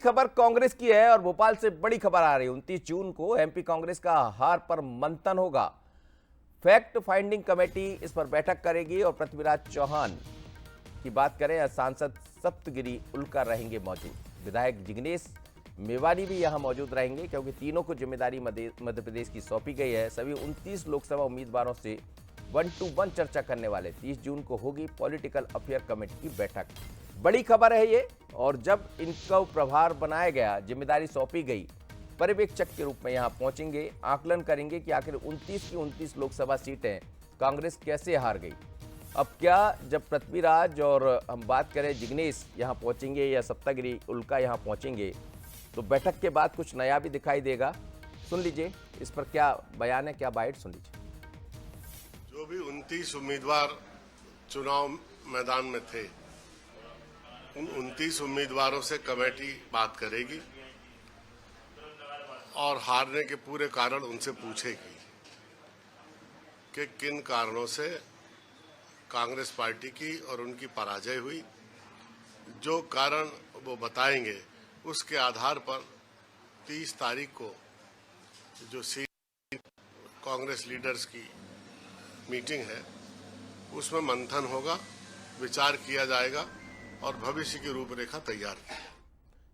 खबर कांग्रेस की है और भोपाल से बड़ी खबर आ रही है। 29 जून को एमपी कांग्रेस का हार पर मंथन होगा। फैक्ट फाइंडिंग कमेटी इस पर बैठक करेगी और पृथ्वीराज चौहान की बात करें, सांसद सप्तगिरी उल्का रहेंगे मौजूद। विधायक जिग्नेश मेवानी भी यहां मौजूद रहेंगे क्योंकि तीनों को जिम्मेदारी मध्य प्रदेश की सौंपी गई है। सभी 29 लोकसभा उम्मीदवारों से 1-to-1 चर्चा करने वाले 30 जून को होगी पॉलिटिकल अफेयर कमेटी की बैठक। बड़ी खबर है ये, और जब इनको प्रभार बनाया गया, जिम्मेदारी सौंपी गई, पर्यवेक्षक के रूप में यहां पहुंचेंगे, आकलन करेंगे कि आखिर 29 की 29 लोकसभा सीटें कांग्रेस कैसे हार गई। अब क्या जब पृथ्वीराज और हम बात करें जिग्नेश यहां पहुंचेंगे या सप्तगिरी उल्का यहां पहुंचेंगे, तो बैठक के बाद कुछ नया भी दिखाई देगा। सुन लीजिए इस पर क्या बयान है, क्या बाइट सुन लीजिए। जो भी 29 उम्मीदवार चुनाव मैदान में थे, उन 29 उम्मीदवारों से कमेटी बात करेगी और हारने के पूरे कारण उनसे पूछेगी कि किन कारणों से कांग्रेस पार्टी की और उनकी पराजय हुई। जो कारण वो बताएंगे, उसके आधार पर 30 तारीख को जो सीट कांग्रेस लीडर्स की मीटिंग है, उसमें मंथन होगा, विचार किया जाएगा और भविष्य की रूपरेखा तैयार की।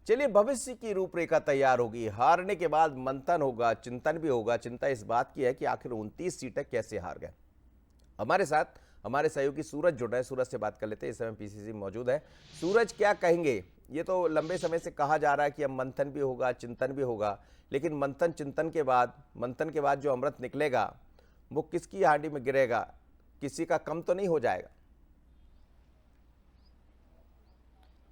चलिए, भविष्य की रूपरेखा तैयार होगी, हारने के बाद मंथन होगा, चिंतन भी होगा। चिंता इस बात की है कि आखिर 29 सीटें कैसे हार गए। हमारे साथ हमारे सहयोगी सूरज जुड़ रहे हैं, सूरज से बात कर लेते हैं। इस समय पीसीसी मौजूद है। सूरज, क्या कहेंगे? ये तो लंबे समय से कहा जा रहा है कि अब मंथन भी होगा, चिंतन भी होगा, लेकिन मंथन मंथन के बाद जो अमृत निकलेगा वो किसकी हांडी में गिरेगा? किसी का कम तो नहीं हो जाएगा?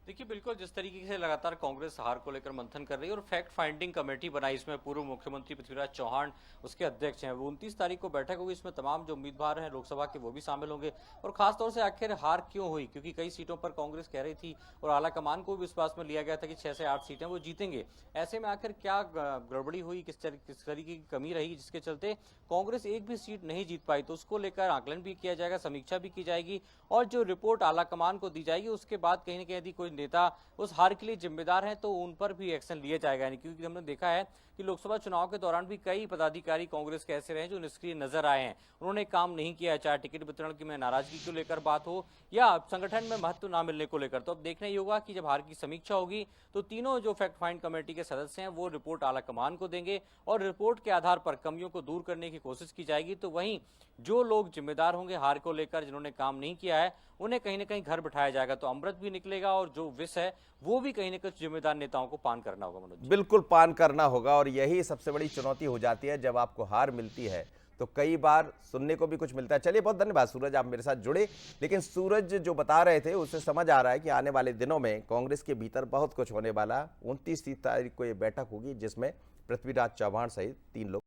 देखिए, बिल्कुल जिस तरीके से लगातार कांग्रेस हार को लेकर मंथन कर रही है और फैक्ट फाइंडिंग कमेटी बनाई, इसमें पूर्व मुख्यमंत्री पृथ्वीराज चौहान उसके अध्यक्ष हैं। वो 29 तारीख को बैठक होगी, इसमें तमाम जो उम्मीदवार हैं लोकसभा के वो भी शामिल होंगे। और खासतौर से आखिर हार क्यों हुई, क्योंकि कई सीटों पर कांग्रेस कह रही थी और आला कमान को भी विश्वास में लिया गया था कि 6 से 8 सीटें वो जीतेंगे। ऐसे में आखिर क्या गड़बड़ी हुई, किस तरीके की कमी रही जिसके चलते कांग्रेस एक भी सीट नहीं जीत पाई, तो उसको लेकर आकलन भी किया जाएगा, समीक्षा भी की जाएगी और जो रिपोर्ट आला कमान को दी जाएगी उसके बाद कहीं ना कहीं यदि कोई नेता उस हार के लिए जिम्मेदार हैं तो उन पर भी एक्शन लिया जाएगा। यानी क्योंकि हमने देखा है कि लोकसभा चुनाव के दौरान भी कई पदाधिकारी कांग्रेस के ऐसे रहे जो निष्क्रिय नजर आए हैं, उन्होंने काम नहीं किया, चाहे टिकट वितरण की में नाराजगी को लेकर बात हो या संगठन में महत्व ना मिलने को लेकर। तो अब देखना ही होगा कि जब हार की समीक्षा होगी तो तीनों जो फैक्ट फाइंड कमेटी के सदस्य हैं वो रिपोर्ट आला कमान को देंगे और रिपोर्ट के आधार पर कमियों को दूर करने की कोशिश की जाएगी। तो वहीं जो लोग जिम्मेदार होंगे हार को लेकर, जिन्होंने काम नहीं किया है, उन्हें कहीं ना कहीं घर बिठाया जाएगा। तो अमृत भी निकलेगा और जो विष है वो भी कहीं ना कहीं जिम्मेदार नेताओं को पान करना होगा। मनोज, बिल्कुल पान करना होगा, और यही सबसे बड़ी चुनौती हो जाती है जब आपको हार मिलती है तो कई बार सुनने को भी कुछ मिलता है। चलिए, बहुत धन्यवाद सूरज, आप मेरे साथ जुड़े। लेकिन सूरज जो बता रहे थे उससे समझ आ रहा है कि आने वाले दिनों में कांग्रेस के भीतर बहुत कुछ होने वाला। 29 तारीख को ये बैठक होगी जिसमें पृथ्वीराज चौहान सहित 3 लोग